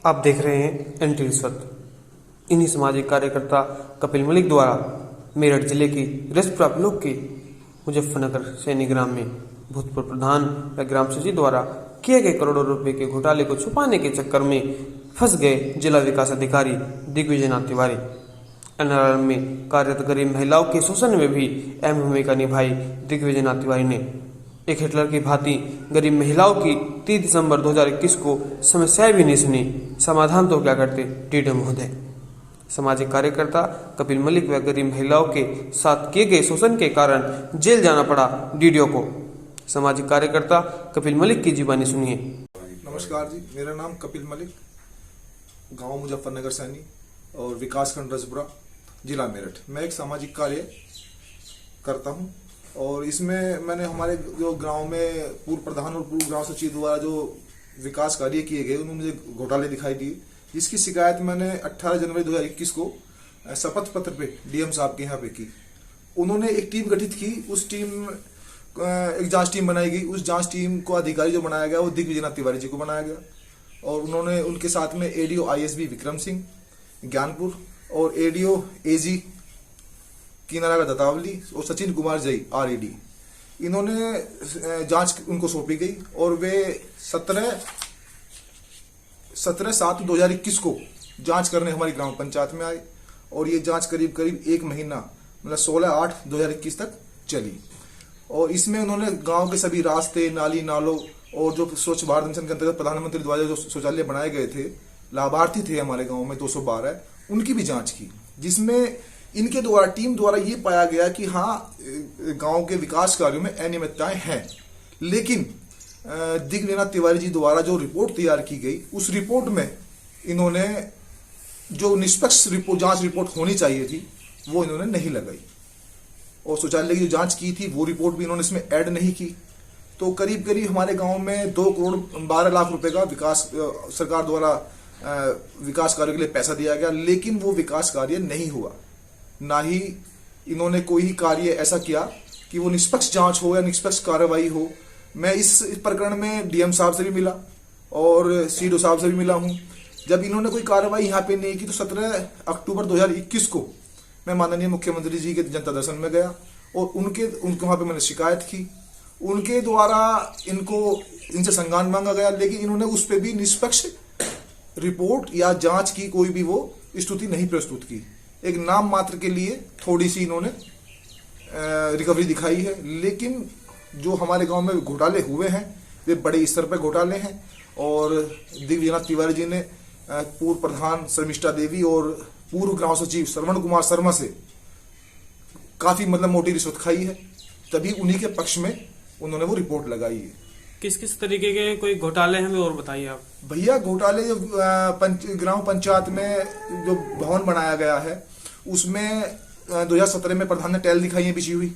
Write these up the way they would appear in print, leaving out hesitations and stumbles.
आप देख रहे हैं एंटी रिश्वत। इन्हीं सामाजिक कार्यकर्ता कपिल मलिक द्वारा मेरठ जिले की रिश्वत प्राप्त लोग के मुजफ्फरनगर सैनी ग्राम में भूतपूर्व प्रधान व ग्राम सचिव द्वारा किए गए करोड़ों रुपए के घोटाले को छुपाने के चक्कर में फंस गए जिला विकास अधिकारी दिग्विजयनाथ तिवारी। एनआरएम में कार्यरत गरीब महिलाओं के शोषण में भी अहम भूमिका निभाई दिग्विजयनाथ तिवारी ने। एक हिटलर की भांति गरीब महिलाओं की 30 दिसंबर 2021 को समस्याएं भी नहीं सुनी, समाधान तो क्या करते डीडीओ महोदय। सामाजिक कार्यकर्ता कपिल मलिक व गरीब महिलाओं के साथ किए गए शोषण के कारण जेल जाना पड़ा डीडीओ को। सामाजिक कार्यकर्ता कपिल मलिक की जीवानी सुनिए। नमस्कार जी, मेरा नाम कपिल मलिक, गांव मुजफ्फरनगर सैनी और विकासखंड रजपुरा, जिला मेरठ। मैं एक सामाजिक कार्य करता हूं और इसमें मैंने हमारे जो गांव में पूर्व प्रधान और पूर्व ग्राम सचिव द्वारा जो विकास कार्य किए गए उनमें मुझे घोटाले दिखाई दिए, जिसकी शिकायत मैंने 18 जनवरी 2021 को शपथ पत्र पे डीएम साहब के यहाँ पे की। उन्होंने एक टीम गठित की, उस टीम एक जांच टीम बनाई गई। उस जांच टीम को अधिकारी जो बनाया गया वो दिग्विजयनाथ तिवारी जी को बनाया गया और उन्होंने उनके साथ में एडीओ आईएसबी विक्रम सिंह ज्ञानपुर और एडीओ एजी कीनारागा दत्तावली और सचिन कुमार जई आरईडी, इन्होंने जांच उनको सौंपी गई और वे 17/7/2021 को जांच करने हमारी ग्राम पंचायत में आए और ये जांच करीब करीब एक महीना मतलब 16/8/2021 तक चली। और इसमें उन्होंने गांव के सभी रास्ते, नाली नालों और जो स्वच्छ भारत मिशन के अंतर्गत प्रधानमंत्री द्वारा जो शौचालय बनाए गए थे, लाभार्थी थे हमारे गांव में 212, उनकी भी जांच की, जिसमें इनके द्वारा टीम द्वारा ये पाया गया कि हाँ, गांव के विकास कार्यों में अनियमितताएं हैं। लेकिन दिग्विजयनाथ तिवारी जी द्वारा जो रिपोर्ट तैयार की गई, उस रिपोर्ट में इन्होंने जो निष्पक्ष जांच रिपोर्ट होनी चाहिए थी वो इन्होंने नहीं लगाई और शौचालय की जो जांच की थी वो रिपोर्ट भी इन्होंने इसमें ऐड नहीं की। तो करीब करीब हमारे गांव में 2 करोड़ 12 लाख रुपए का विकास सरकार द्वारा विकास कार्य के लिए पैसा दिया गया, लेकिन वो विकास कार्य नहीं हुआ। ना ही इन्होंने कोई ही कार्य ऐसा किया कि वो निष्पक्ष जांच हो या निष्पक्ष कार्रवाई हो। मैं इस प्रकरण में डीएम साहब से भी मिला और सीडीओ साहब से भी मिला हूं। जब इन्होंने कोई कार्रवाई यहाँ पे नहीं की तो 17 अक्टूबर 2021 को मैं माननीय मुख्यमंत्री जी के जनता दर्शन में गया और उनके वहां पे मैंने शिकायत की। उनके द्वारा इनसे संज्ञान मांगा गया, लेकिन इन्होंने उस पर भी निष्पक्ष रिपोर्ट या जांच की कोई भी वो स्तुति नहीं प्रस्तुत की। एक नाम मात्र के लिए थोड़ी सी इन्होंने रिकवरी दिखाई है, लेकिन जो हमारे गांव में घोटाले हुए हैं वे बड़े स्तर पर घोटाले हैं। और दिग्विजयनाथ तिवारी जी ने पूर्व प्रधान शर्मिष्ठा देवी और पूर्व ग्राम सचिव श्रवण कुमार शर्मा से काफी मोटी रिश्वत खाई है, तभी उन्हीं के पक्ष में उन्होंने वो रिपोर्ट लगाई है। किस किस तरीके के कोई घोटाले हैं और बताइए आप। भैया, घोटाले जो ग्राम पंचायत में जो भवन बनाया गया है उसमें 2017 में प्रधान ने टैल दिखाई है बिछी हुई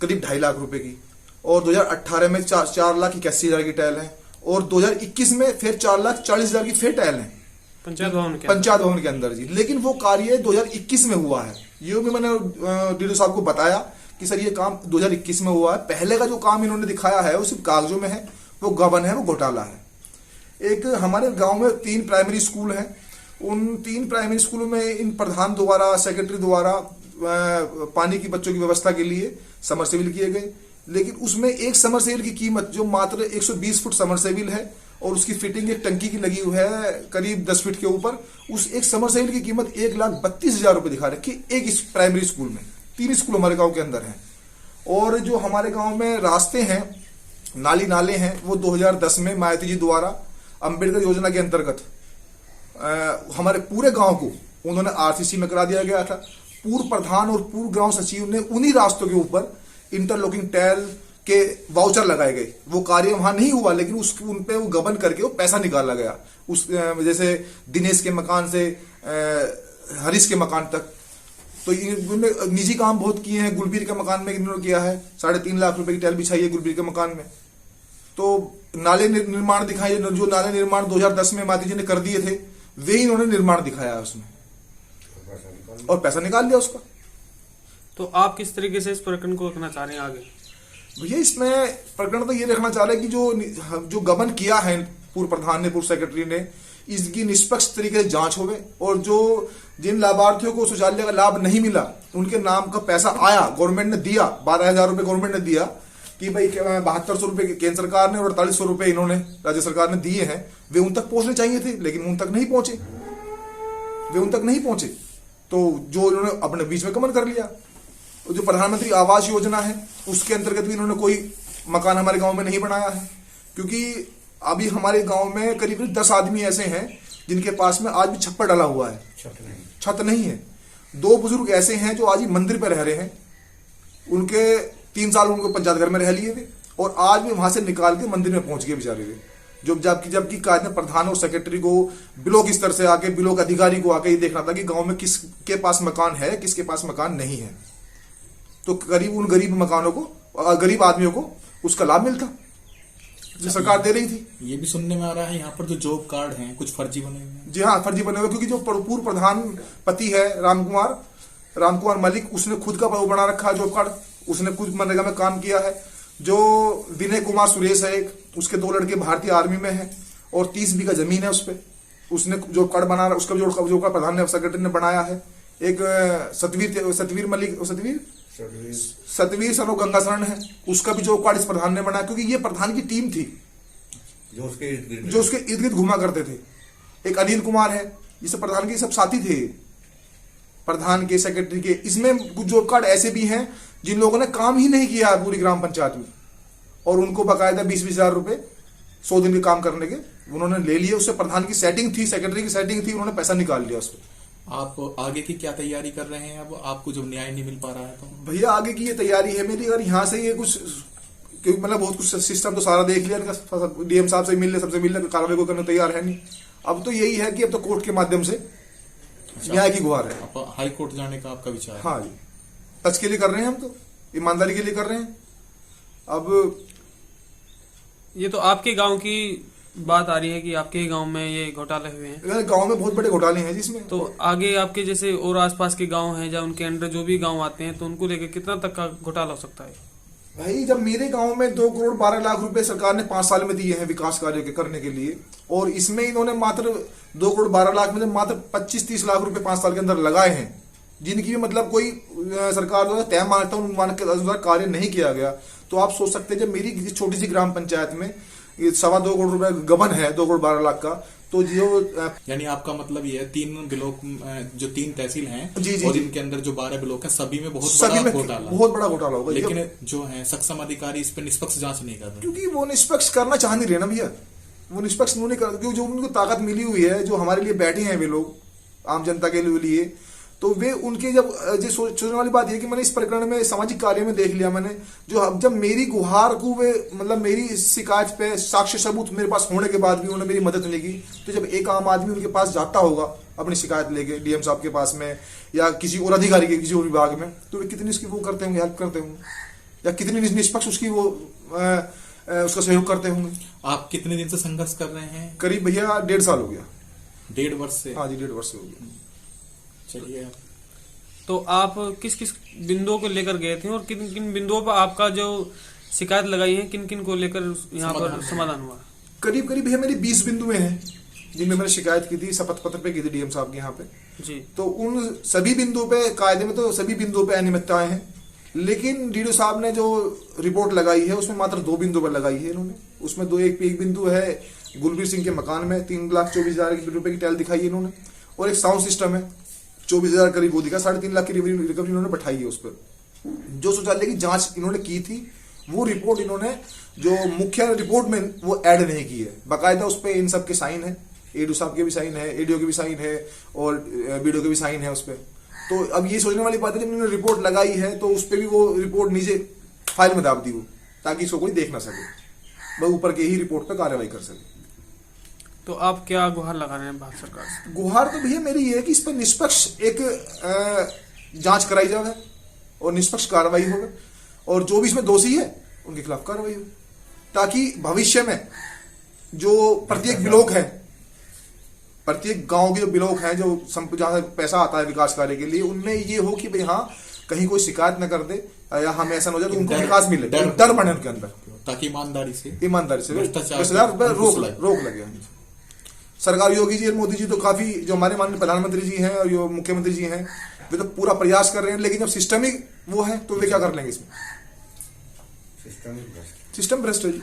करीब 2.5 लाख रुपए की, और 2018 में 4,81,000 की टैल है और 2021 में फिर 4,40,000 की फिर टैल है पंचायत भवन के अंदर जी। लेकिन वो कार्य 2021 में हुआ है। ये भी मैंने डीडीओ साहब को बताया कि सर ये काम 2021 में हुआ है। पहले का जो काम इन्होंने दिखाया है वो सिर्फ कागजों में है, वो गबन है, वो घोटाला है। एक हमारे गांव में 3 प्राइमरी स्कूल हैं। उन 3 प्राइमरी स्कूलों में इन प्रधान द्वारा, सेक्रेटरी द्वारा पानी की बच्चों की व्यवस्था के लिए समरसेबिल किए गए, लेकिन उसमें एक समरसेबिल की कीमत जो मात्र 120 फुट समरसेबिल है और उसकी फिटिंग एक टंकी की लगी हुई है करीब 10 फीट के ऊपर, उस एक समरसेबिल की कीमत 1,32,000 रुपए दिखा रखी एक इस प्राइमरी स्कूल में। 3 स्कूल हमारे गांव के अंदर हैं। और जो हमारे गांव में रास्ते हैं, नाली नाले हैं, वो 2010 में मायावती जी द्वारा अंबेडकर योजना के अंतर्गत हमारे पूरे गांव को उन्होंने आरसीसी में करा दिया गया था। पूर्व प्रधान और पूर्व ग्राम सचिव ने उन्हीं रास्तों के ऊपर इंटरलॉकिंग टैल के वाउचर लगाए गए। वो कार्य वहां नहीं हुआ, लेकिन उन पे वो गबन करके वो पैसा निकाला गया। उस जैसे दिनेश के मकान से हरीश के मकान तक। तो इन्होंने निजी काम बहुत किए हैं। गुलबीर के मकान में इन्होंने किया है, 3.5 लाख रुपए की टैल बिछाई है गुलबीर के मकान में। तो नाले निर्माण दिखाई, जो नाले निर्माण 2010 में माती जी ने कर दिए थे वे इन्होंने निर्माण दिखाया है उसमें और पैसा निकाल लिया उसका। तो आप किस तरीके से इस प्रकरण को रखना चाह रहे हैं आगे? भैया, इसमें प्रकरण तो ये रखना चाह रहे हैं कि जो गबन किया है पूर्व प्रधान ने, पूर्व सेक्रेटरी ने, इसकी निष्पक्ष तरीके से जांच होवे, और जो जिन लाभार्थियों को शौचालय का लाभ नहीं मिला उनके नाम का पैसा आया, गवर्नमेंट ने दिया, 12,000 रुपए गवर्नमेंट ने दिया कि भाई 7200 रुपए केंद्र सरकार ने और 4800 रुपए इन्होंने राज्य सरकार ने दिए हैं, वे उन तक पहुंचने चाहिए थे, लेकिन उन तक नहीं पहुंचे, वे उन तक नहीं पहुंचे। तो जो इन्होंने अपने बीच में कमन कर लिया। जो प्रधानमंत्री आवास योजना है उसके अंतर्गत भी इन्होंने कोई मकान हमारे गांव में नहीं बनाया है, क्योंकि अभी हमारे गांव में करीब 10 आदमी ऐसे हैं जिनके पास में आज भी छप्पर डाला हुआ है, छत नहीं है। 2 बुजुर्ग ऐसे हैं जो आज ही मंदिर पर रह रहे हैं, उनके 3 साल उनको पंचायत घर में रह लिए थे और आज भी वहां से निकाल के मंदिर में पहुंच गए बेचारे वे। जबकि कायदे प्रधान और सेक्रेटरी को ब्लॉक स्तर से आके, ब्लॉक अधिकारी को आके ये देखना था कि गांव में किसके पास मकान है, किसके पास मकान नहीं है। तो करीब उन गरीब मकानों को, गरीब आदमियों को उसका लाभ मिलता जो सरकार दे रही थी। ये भी सुनने में आ रहा है यहाँ पर जो जॉब कार्ड हैं कुछ फर्जी बने हुए हैं। जी हाँ, फर्जी बने हुए, क्योंकि जो पूर्व प्रधान पति है राम कुमार मलिक, उसने खुद का वो बना रखा है जॉब कार्ड, उसने कुछ मनरेगा में काम किया है। जो विनय कुमार सुरेश है एक, उसके 2 लड़के भारतीय आर्मी में हैं और 30 बीघा जमीन है उस पर, उसने जॉब कार्ड बना, उसका जॉब कार्ड प्रधान ने, सेक्रेटरी ने बनाया है। एक सतवीर सनो गंगाशरण है, उसका भी जॉब कार्ड इस प्रधान ने बनाया, क्योंकि ये प्रधान की टीम थी जो उसके इर्द गिर्द घुमा करते थे। एक अनिल कुमार है, ये सब प्रधान के सब साथी थे, प्रधान के, सेक्रेटरी के। इसमें कुछ जॉब कार्ड ऐसे भी हैं जिन लोगों ने काम ही नहीं किया पूरी ग्राम पंचायत में, और उनको बकायदा 20-20 हजार रुपए 100 दिन के काम करने के उन्होंने ले लिए। उससे प्रधान की सेटिंग थी, सेक्रेटरी की सेटिंग थी, उन्होंने पैसा निकाल लिया उसको। आप आगे की क्या तैयारी कर रहे हैं? अब आपको जब न्याय नहीं मिल पा रहा है तो भैया आगे की ये तैयारी है मेरी, अगर यहाँ से ये कुछ, क्योंकि मतलब बहुत कुछ सिस्टम तो सारा देख लिया, डीएम साहब से मिलने, सबसे मिलने, कार्रवाई को करने तैयार है नहीं। अब तो यही है कि अब तो कोर्ट के माध्यम से न्याय की गुहार है। आप हाई कोर्ट जाने का आपका विचार है? हाँ जी, सच के लिए कर रहे हैं हम, तो ईमानदारी के लिए कर रहे हैं। अब ये तो आपके गांव की बात आ रही है कि आपके गांव में ये घोटाले हुए हैं। गांव में बहुत बड़े घोटाले हैं जिसमें, तो आगे आपके जैसे और आसपास के गांव हैं, जहाँ उनके अंडर जो भी गांव आते हैं, तो उनको लेकर कितना तक का घोटाला हो सकता है? भाई जब मेरे गांव में 2 करोड़ 12 लाख रुपए सरकार ने 5 साल में दिए हैं विकास कार्य के करने के लिए, और इसमें इन्होंने मात्र 2 करोड़ 12 लाख में से मात्र 25-30 लाख रुपए 5 साल के अंदर लगाए हैं, जिनकी भी मतलब कोई सरकार द्वारा तय मानक के अनुसार कार्य नहीं किया गया। तो आप सोच सकते हैं जब मेरी छोटी सी ग्राम पंचायत में 2.25 करोड़ रुपए गबन है 2 करोड़ 12 लाख का, तो जो यानी आपका मतलब ये है 3 ब्लॉक, जो 3 तहसील हैं जी, और जी, इनके अंदर जो 12 ब्लॉक हैं, सभी में बहुत बड़ा घोटाला होगा। लेकिन जो है सक्षम अधिकारी इस पर निष्पक्ष जांच नहीं कर रहे, क्योंकि वो निष्पक्ष करना चाह नहीं रहे ना भैया, वो निष्पक्ष उन्होंने कर, क्योंकि जो उनको ताकत मिली हुई है, जो हमारे लिए बैठे हैं वे लोग आम जनता के लिए, तो वे उनके जब सोचने वाली बात है कि मैंने इस प्रकरण में सामाजिक कार्य में देख लिया मैंने, जब मेरी गुहार को वे मतलब मेरी शिकायत पे साक्ष्य सबूत मेरे पास होने के बाद भी उन्होंने मेरी मदद नहीं की, तो जब एक आम आदमी उनके पास जाता होगा अपनी शिकायत लेके डीएम साहब के पास में या किसी और अधिकारी के किसी और विभाग में, तो वे कितनी उसकी वो करते होंगे, हेल्प करते होंगे, या कितनी निष्पक्ष उसकी वो उसका सहयोग करते होंगे। आप कितने दिन से संघर्ष कर रहे हैं? करीब भैया 1.5 साल हो गया। 1.5 वर्ष से? हाँ जी, 1.5 वर्ष से हो गया। चलिए, तो आप किस किस बिंदुओं को लेकर गए थे और किन किन बिंदुओं पर आपका जो शिकायत लगाई है, किन किन को लेकर यहाँ पर समाधान हुआ? करीब भैया मेरी 20 बिंदुएं हैं जिनमें मैंने शिकायत की थी, शपथ पत्र पे की थी डीएम साहब के यहाँ पे जी। तो उन सभी बिंदुओं पे कायदे में तो सभी बिंदुओं पे अनियमितताएं हैं, लेकिन डीडीओ साहब ने जो रिपोर्ट लगाई है उसमें मात्र 2 बिंदु पर लगाई है इन्होंने। उसमें एक बिंदु है गुलबीर सिंह के मकान में 3,24,000 रुपए की टैल दिखाई है इन्होंने, और एक साउंड सिस्टम है 24,000 करीब वो दिखा, 3.5 लाख की रिकवरी इन्होंने बैठाई है उस पर। जो शौचालय की जांच इन्होंने की थी वो रिपोर्ट इन्होंने जो मुख्य रिपोर्ट में वो ऐड नहीं की है, बाकायदा उस पर इन सब के साइन है, एडीओ साहब के भी साइन है, एडीओ के भी साइन है और बीडीओ के भी साइन है उस पर। तो अब ये सोचने वाली बात है, जब इन्होंने रिपोर्ट लगाई है तो उस पर भी वो रिपोर्ट नीचे फाइल में दाब दी वो, ताकि इसको कोई देख ना सके, वह ऊपर के ही रिपोर्ट पर कार्रवाई कर सके। तो आप क्या गुहार लगा रहे हैं भारत सरकार से? गुहार तो भैया मेरी ये है कि इस पर निष्पक्ष एक जांच कराई जाए और निष्पक्ष कार्रवाई हो, और जो भी इसमें दोषी है उनके खिलाफ कार्रवाई हो, ताकि भविष्य में जो प्रत्येक ब्लॉक है, प्रत्येक गांव के जो ब्लॉक हैं, जो जहां पैसा आता है विकास कार्य के लिए, उनमें ये हो कि भाई हाँ कहीं कोई शिकायत न कर दे या हमें ऐसा न हो जाए तो उनको विकास मिले, डर बने उनके अंदर, ताकि ईमानदारी से भ्रष्टाचार रोक लगे। सरकार योगी जी और मोदी जी तो काफी, जो हमारे माननीय प्रधानमंत्री जी हैं और जो मुख्यमंत्री जी हैं, वे तो पूरा प्रयास कर रहे हैं, लेकिन जब सिस्टम ही वो है तो वे क्या कर लेंगे इसमें? सिस्टम भ्रष्ट है जी।